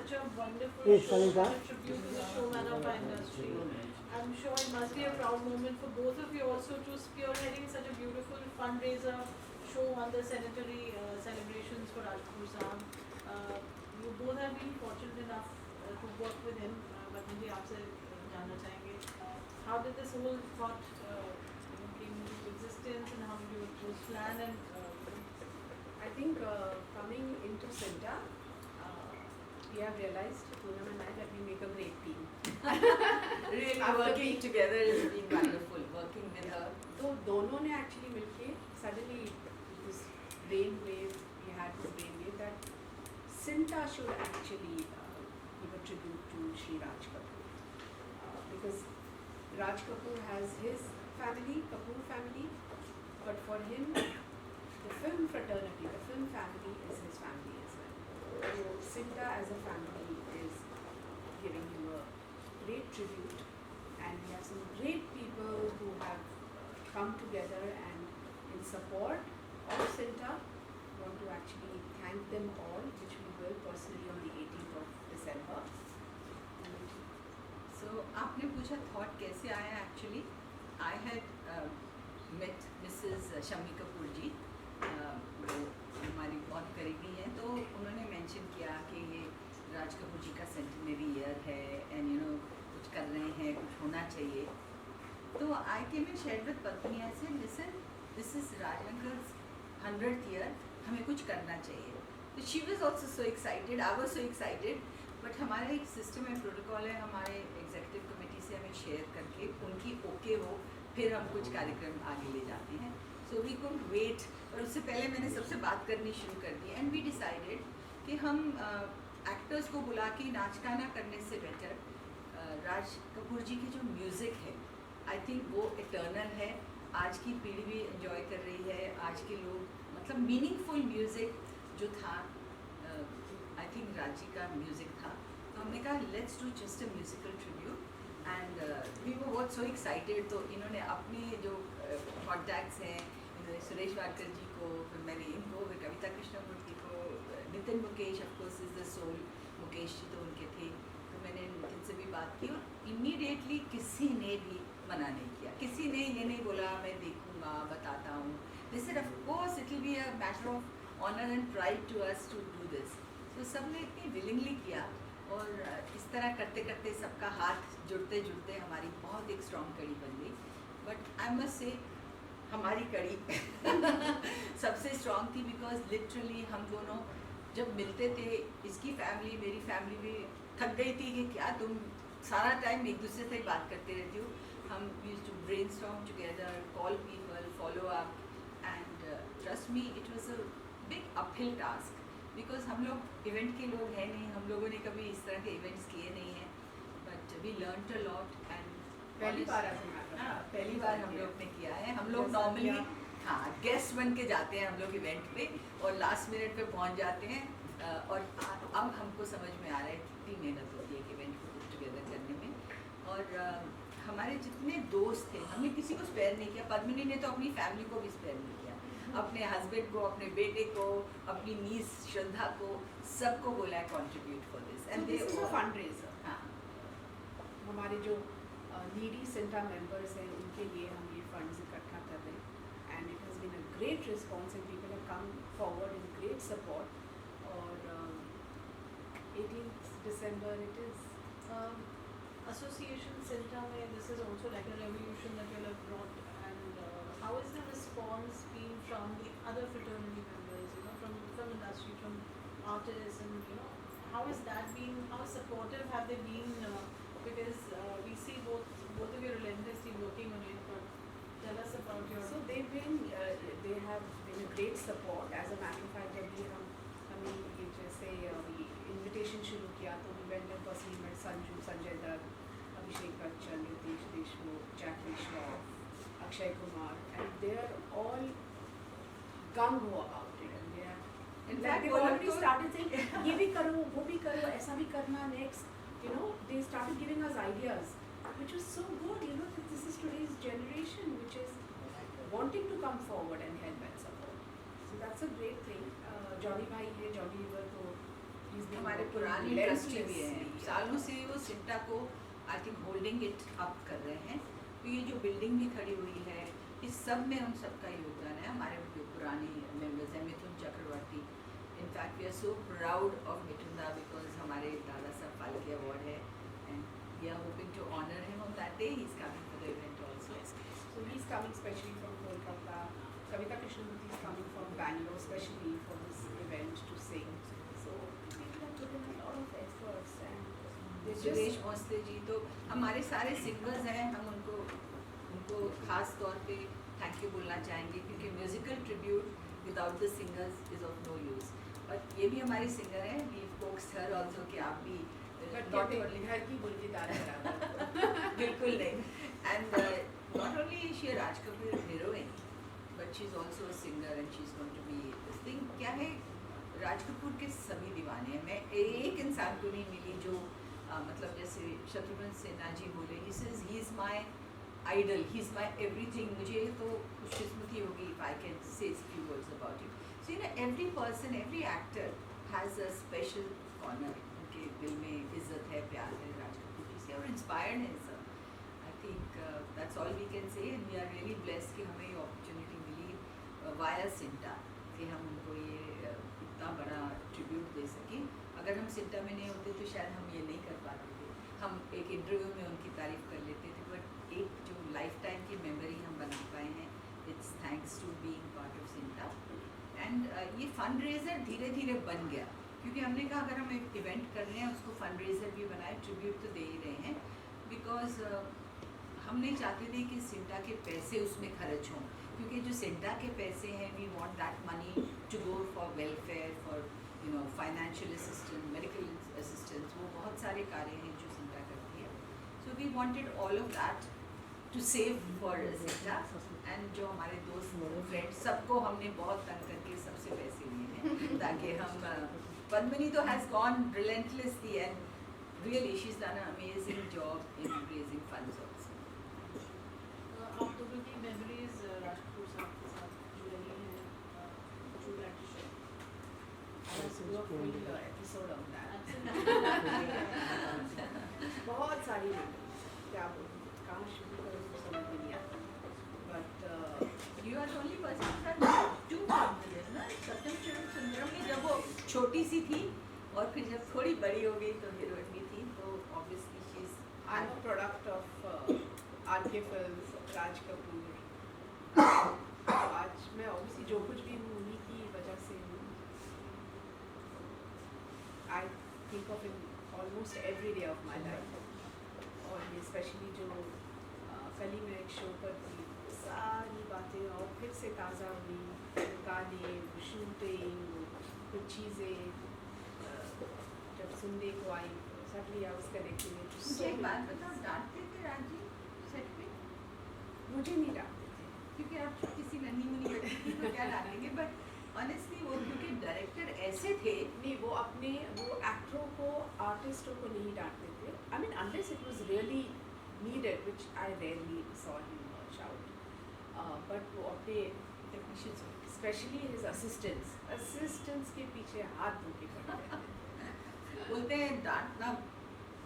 such a wonderful Yes, show Sangeeta. and a tribute to the showman of our industry. I'm sure it must be a proud moment for both of you also to spearheading such a beautiful fundraiser show on the centenary celebrations for Raj Kapoor Saab. You both have been fortunate enough to work with him, but मुझे आपसे जानना चाहेंगे how did this whole thought came into existence and how did it was planned and I think coming into Cinta, we have realized, Poonam and I, that we make a great team. Really After working together has been wonderful. Working with her. तो दोनों ने actually मिलके suddenly this brain wave, we had this brain wave that Cinta should actually give a tribute to Shri Raj Kapoor. Because Raj Kapoor has his family, Kapoor family, but for him, the film fraternity, the film family is his family as well. So Cinta as a family is giving him a great tribute, and we have some great people who have come together and in support of Cinta want to actually thank them all, which we will personally on the 18th of December. So आपने पूछा thought कैसे आया actually? I had met Mrs. Shammi Kapoor जी, वो हमारी बहुत करीबी हैं, तो उन्होंने मेंशन किया कि ये राज कपूर जी का सेंटिनरी ईयर है एंड यू नो कुछ कर रहे हैं, कुछ होना चाहिए. तो I came and shared with पत्नी, I said listen, this is Raj uncle's 100th year, हमें कुछ करना चाहिए. तो she was also so excited, I was so excited, but हमारा एक सिस्टम है, प्रोटोकॉल है हमारे एग्जीक्यूटिव कमेटी से, हमें शेयर करके उनकी ओके हो फिर हम कुछ कार्यक्रम आगे ले जाते हैं. सो वी कुडंट वेट, और उससे पहले मैंने सबसे बात करनी शुरू कर दी एंड वी डिसाइडेड कि हम एक्टर्स को बुला के नाच गाना करने से बेटर राज कपूर जी की जो म्यूज़िक है, आई थिंक वो इटर्नल है. आज की पीढ़ी भी एंजॉय कर रही है, आज के लोग, मतलब मीनिंगफुल म्यूज़िक जो था, आई थिंक राज जी का म्यूज़िक था. तो हमने कहा let's do just a musical tribute and we were बहुत सो एक्साइटेड. तो इन्होंने अपने जो कॉन्टैक्ट्स हैं, सुरेश वाडकर जी को, फिर मैंने इनको, फिर कविता कृष्णमूर्ति को, Nitin Mukesh of course is the soul, Mukesh ji तो उनके थे. तो मैंने नितिन से भी बात की और इमीडिएटली किसी ने भी मना नहीं किया, किसी ने ये नहीं बोला मैं देखूँगा, बताता हूँ. This is of course it will be a matter of honour and pride to us to do this. तो सब ने इतनी विलिंगली किया और इस तरह करते करते सबका हाथ जुड़ते जुड़ते हमारी बहुत एक स्ट्रॉन्ग कड़ी बन गई. बट आई मस्ट से हमारी कड़ी सबसे स्ट्रॉन्ग थी, बिकॉज लिटरली हम दोनों जब मिलते थे, इसकी फैमिली मेरी फैमिली भी थक गई थी कि क्या तुम सारा टाइम एक दूसरे से बात करते रहती हो. हम used to brainstorm together, call people, follow up, and trust me it was a big uphill task, because हम लोग इवेंट के लोग हैं नहीं, हम लोगों ने कभी इस तरह के इवेंट्स किए नहीं हैं. But we learn a lot and पहली बार पहली बार हम लोग ने किया है. हम लोग नॉर्मली हाँ गेस्ट बन के जाते हैं हम लोग इवेंट पे और लास्ट मिनट पे पहुंच जाते हैं. और अब हमको समझ में आ रहा है कितनी मेहनत होती है एक इवेंट को पुट टुगेदर करने में. और हमारे जितने दोस्त थे, हमने किसी को स्पेयर नहीं किया. पद्मिनी ने तो अपनी फैमिली को भी स्पेयर नहीं किया, अपने हस्बैंड को, अपने बेटे को, अपनी नीस श्रद्धा को, सबको बोला है contribute for this. And this is a fundraiser. हाँ, हमारे जो नीडी सेंटा मेंबर्स हैं उनके लिए हम ये फंड्स इकट्ठा कर रहे हैं and it has been a great response and people have come forward in great support. और 18th December it is. association Cinta mein this is also like a revolution that you have brought, and how is the response been from the other fraternity members, you know, from film industry, from artists, and you know, how has that been, how supportive have they been, because we see both of you relentlessly working on it, but tell us about your So they've been they have been a great support. As a matter of fact, जब भी हमें ये जैसे invitation शुरू किया तो we went and personally met Sanju, Sanjay Dutt, Abhishek Bachchan, Ritesh Deshmukh, Jackie Shroff, Akshay Kumar, and they are all gung ho about it, and they are in fact they've already started saying ये भी करो, वो भी करो, ऐसा भी करना next. You know, they started giving us ideas, which was so good. You know, that this is today's generation which is wanting to come forward and help and support. So that's a great thing. Johnny भाई है, Johnny Weaver, तो He's been हमारे working पुराने trustee भी हैं, relentlessly. सालों से वो सिंटा को I think holding it up कर रहे हैं। तो ये जो बिल्डिंग भी खड़ी हुई है, इस सब में उन सबका योगदान है। हमारे जो पुराने मेंबर्स हैं, Mithun Chakraborty, in fact we are so proud of Mithun da because हमारे दादा साहब फाल्के अवार्ड है and we are hoping to honour him on that day. He is coming for the event also. So he's coming specially from Kolkata. Kavita Krishnamurthy is coming from Bangalore specially for this event to sing. So people have put in a lot of efforts and they Suresh just Bhosle ji तो हमारे सारे singers हैं, हम उनको खास तौर पे thank you बोलना चाहेंगे क्योंकि musical tribute without the singers is of no use. But ये भी हमारी सिंगर है, वी फोक्स हर आल्सो कि आप भी but नॉट कहते ओनली हैं, घर की मुर्गी दाल बराबर। बिल्कुल नहीं। And not only is she Raj Kapoor heroine but she is also a singer and she is going to be this thing. क्या है, राज कपूर के सभी दीवाने हैं। मैं एक इंसान को नहीं मिली जो मतलब जैसे शत्रुघ्न सिन्हा जी बोले, he is my idol, he is my everything. मुझे तो खुशकिस्मती होगी if I can say few words about you. So you know every person, every actor has a special corner, उनके दिल में इज्जत है, प्यार है राज कपूर जी से और इंस्पायर्ड है सब। I think that's all we can say. We are really blessed कि हमें ये अपॉर्चुनिटी मिली वाया सिंटा कि हम उनको ये इतना बड़ा ट्रिब्यूट दे सकें। अगर हम सिंटा में नहीं होते तो शायद हम ये नहीं कर पाते थे। हम एक इंटरव्यू में उनकी तारीफ कर लेते थे, बट एक जो लाइफ टाइम की मेमोरी हम बना पाए हैं, it's thanks to being part of CINTAA. And ये फंड रेजर धीरे धीरे बन गया क्योंकि हमने कहा अगर हम एक इवेंट कर रहे हैं उसको फंड रेजर भी बनाए, ट्रिब्यूट तो दे ही रहे हैं। बिकॉज हम नहीं चाहते थे कि सिंटा के पैसे उसमें खर्च हों, क्योंकि जो सिंटा के पैसे हैं we want that money to go for welfare, for you know financial assistance, medical assistance, वो बहुत सारे कार्य हैं जो सिंटा करती है। So we wanted all of that to save for CINTAA. And जो हमारे दोस्त फ्रेंड्स सबको हमने बहुत तंग करके सबसे पैसे लिए हैं ताकि हम पद्मिनी तो has gone relentlessly and really she is done an amazing job in raising funds also. आप दोनों की मेमोरीज राज कपूर साहब के साथ जो रही हैं, would you like to share? I will do a full episode on that. Absolutely. बहुत सारी memories, क्या बोलूं, कहाँ शुरू करूं तो समझ में नहीं आता। But you are the only person to confident ना। सत्यम शिवम सुंदरम में जब वो छोटी सी थी और फिर जब थोड़ी बड़ी हो गई तो हीरोइन भी थी, तो obviously she is I'm a product of RK Films, Raj Kapoor. तो आज मैं obviously जो कुछ भी हूँ उन्हीं की वजह से हूँ। I think of him almost every day of my life. और ये स्पेशली जो कल ही मैं एक शो पर थी, सारी बातें और फिर से ताज़ा हुई, गाने, शूटिंग, कुछ चीज़ें जब सुनने को आई, suddenly I was connecting it to मुझे सो एक बात बताओ, डांटते थे राजी सेट पे? मुझे नहीं डांटते थे। क्योंकि आप छोटी सी नन्ही मुन्नी बच्ची थी तो क्या डालेंगे, बट ऑनेस्टली वो क्योंकि डायरेक्टर ऐसे थे। नहीं, वो एक्टरों को, आर्टिस्टों को नहीं डांटते थे। I mean unless it was really needed, which I rarely saw him shout, but वो अपने टेक्नीशियंस, स्पेशली हिज असिस्टेंट्स के पीछे हाथ धो के खड़े रहते थे। बोलते हैं डांटना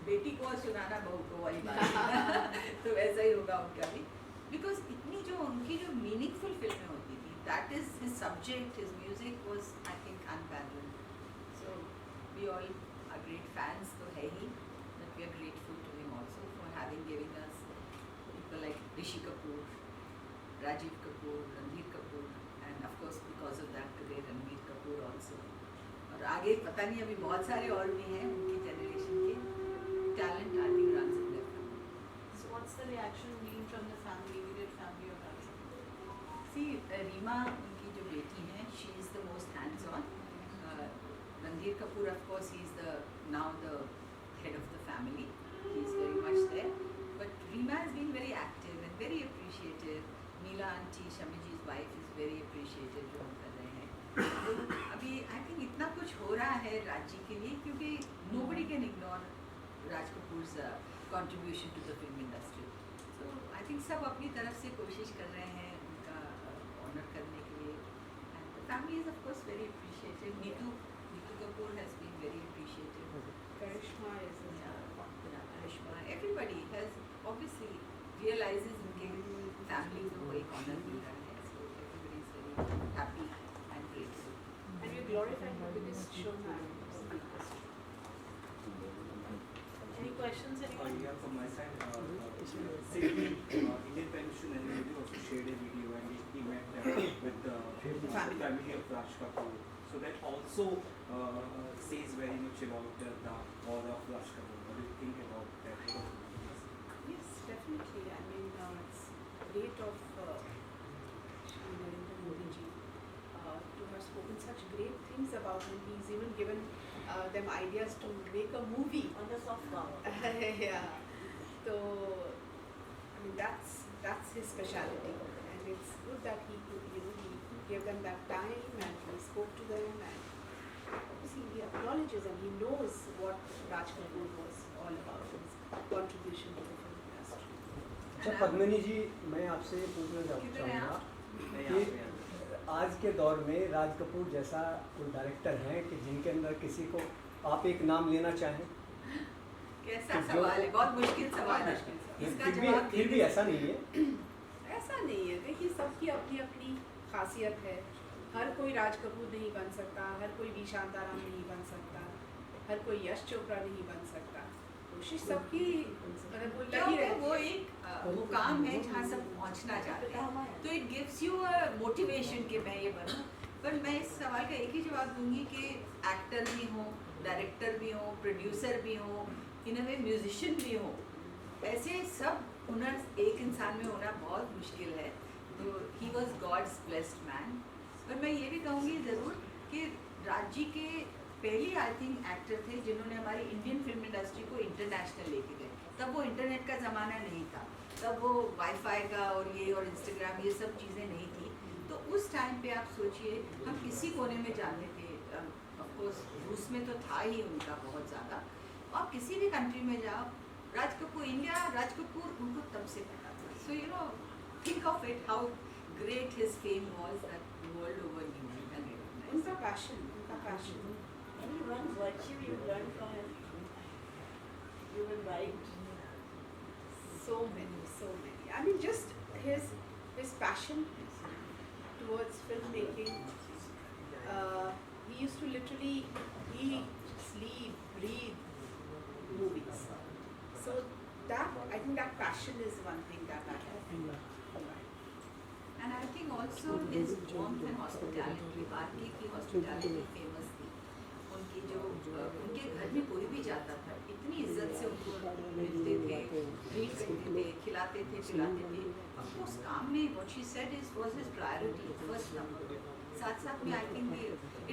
बेटी को और सुनाना बहू को वाली बात है। तो वैसा ही होगा उनका भी, बिकॉज इतनी जो उनकी जो मीनिंगफुल फिल्में होती थी, that is his subject, his music was I think unparalleled. So we all are great fans तो है ही, but we are grateful to him also for having given us people like Rishi Kapoor, Rajiv Kapoor, Randhir Kapoor, and of course because of that great Ranbir Kapoor also. और आगे पता नहीं अभी बहुत सारे और भी हैं उनकी जनरेशन के talent I think runs in their family. So what's the reaction been from the family, immediate family of Raj Kapoor? See Reema उनकी जो बेटी हैं, she is the most hands on. Randhir Kapoor of course he is the now the head of the family, he is very much there, but Reema has been very active and very appreciative. Neela aunty, Shammi जी's wife, is very appreciative जो हम कर रहे हैं। तो अभी I think इतना कुछ हो रहा है राज्य के लिए, क्योंकि nobody can ignore Raj Kapoor's contribution to the film industry. So I think सब अपनी तरफ से कोशिश कर रहे हैं उनका ऑनर करने के लिए, and the family is of course very appreciative. Neetu Kapoor has been very appreciative. Karishma is Karishma, everybody has obviously realizes उनके family को कोई honor मिल रहा है, so everybody is very happy and grateful. and you glorify the biggest showman in the industry. Any questions, anyone? Yeah, from my side, Indian Television and Radio also shared a video and he met with the family of Raj Kapoor. So that also says very much about the aura of Raj Kapoor. What do you think about that? Yes, definitely. I mean, it's great of Shri Narendra Modi ji to have spoken such great things about him. He's even given them ideas to make a movie. On the soft power. Yeah. So, I mean, that's his speciality, and it's good that he could, he gave them that time and he spoke to them, and obviously he acknowledges and he knows what Raj Kapoor was all about, his contribution to the film industry. अच्छा पद्मिनी जी, मैं आपसे पूछना चाहूँगा कि आज के दौर में राज कपूर जैसा कोई डायरेक्टर हैं कि जिनके अंदर किसी को आप एक नाम लेना चाहें? कैसा सवाल है, बहुत मुश्किल सवाल है इसका जवाब फिर भी ऐसा नहीं है। ऐसा नहीं है, देखिए सबकी अपनी अपनी खासियत है। हर कोई राज कपूर नहीं बन सकता, हर कोई वी शांताराम नहीं बन सकता, हर कोई यश चोपड़ा नहीं बन सकता। कोशिश सबकी मतलब वो लगी क्योंकि रहती वो है। एक मुकाम है जहाँ सब पहुँचना चाहते हैं, तो it gives you a motivation कि मैं ये बनूँ। पर मैं इस सवाल का एक ही जवाब दूंगी कि एक्टर भी हो, डायरेक्टर भी हो, प्रोड्यूसर भी हो, इन वे म्यूजिशियन भी हो, ऐसे सब हुनर एक इंसान में होना बहुत मुश्किल है। तो he was God's blessed man. पर मैं ये भी कहूँगी ज़रूर कि राज जी के पहली आई थिंक एक्टर थे जिन्होंने हमारी इंडियन फिल्म इंडस्ट्री को इंटरनेशनल लेके गए। तब वो इंटरनेट का ज़माना नहीं था, तब वो वाईफाई का और इंस्टाग्राम ये सब चीज़ें नहीं थी। तो उस टाइम पे आप सोचिए हम किसी कोने में जाते थे, ऑफकोर्स रूस में तो था ही उनका बहुत ज़्यादा, आप किसी भी कंट्री में जाओ राज कपूर इंडिया, राज कपूर उनको तब से पता था। So you know think of it how great his fame was that world over knew and recognised. उनका passion. Any one virtue you learned from him? You will write. So many. I mean, just his passion towards filmmaking. He used to literally eat, sleep, breathe movies. So that I think that passion is one thing that I have. And I think also his warmth and hospitality, बाकी की hospitality famous थी। उनकी जो उनके घर में कोई भी जाता था, इतनी इज्जत से उनको मिलते थे, ट्रीट करते थे, खिलाते थे, पिलाते थे। Of course काम में what she said was his priority, first number। साथ साथ में I think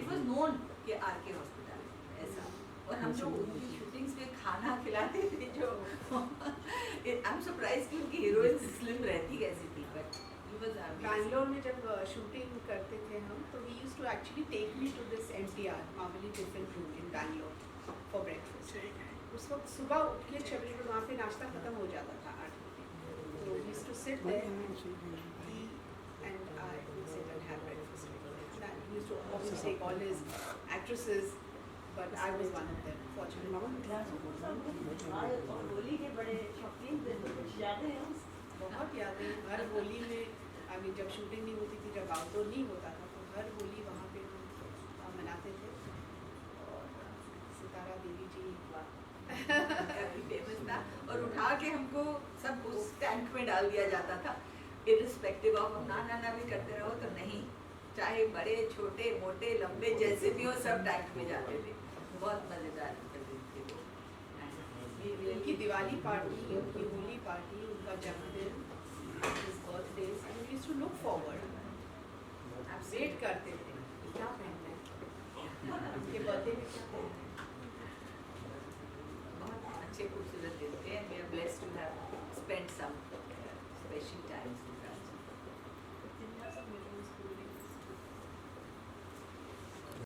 it was known कि RK hospitality ऐसा। और हम जो उनकी शूटिंग्स में खाना खिलाते थे जो I'm surprised कि उनकी हीरोइन स्लिम रहती कैसी थी, but बैंगलोर में जब शूटिंग करते थे हम, तो he used to actually take me to this MTR Mamali Tiffin Room in Bangalore for breakfast. उस वक्त सुबह उठ के 6 बजे वहाँ पे नाश्ता खत्म हो जाता था 8 बजे, तो we used to sit there, he and I would sit and have breakfast with him. And he used to obviously take all his actresses, but I was one of them, fortunately. और होली के बड़े शौकीन थे, तो कुछ यादें हैं उसकी? बहुत यादें हर होली में। आई मीन जब शूटिंग नहीं होती थी, जब आउटडोर नहीं होता था, तो हर होली वहाँ पे हम मनाते थे। और सितारा देवी जी फेमस था, और उठा के हमको सब उस टैंक में डाल दिया जाता था, इररिस्पेक्टिव ऑफ हम ना भी करते रहो तो नहीं, चाहे बड़े छोटे मोटे लंबे जैसे भी हो सब टैंक में जाते थे। बहुत मज़ेदार दिन थे वो। उनकी दिवाली पार्टी, उनकी होली पार्टी, उनका जन्मदिन, his birthdays, and we used to look forward. आप वेट करते थे क्या पहनना है, उनके बर्थडे में क्या पहनना है। बहुत अच्छे खूबसूरत दिन थे, and we are blessed to have spent some special times with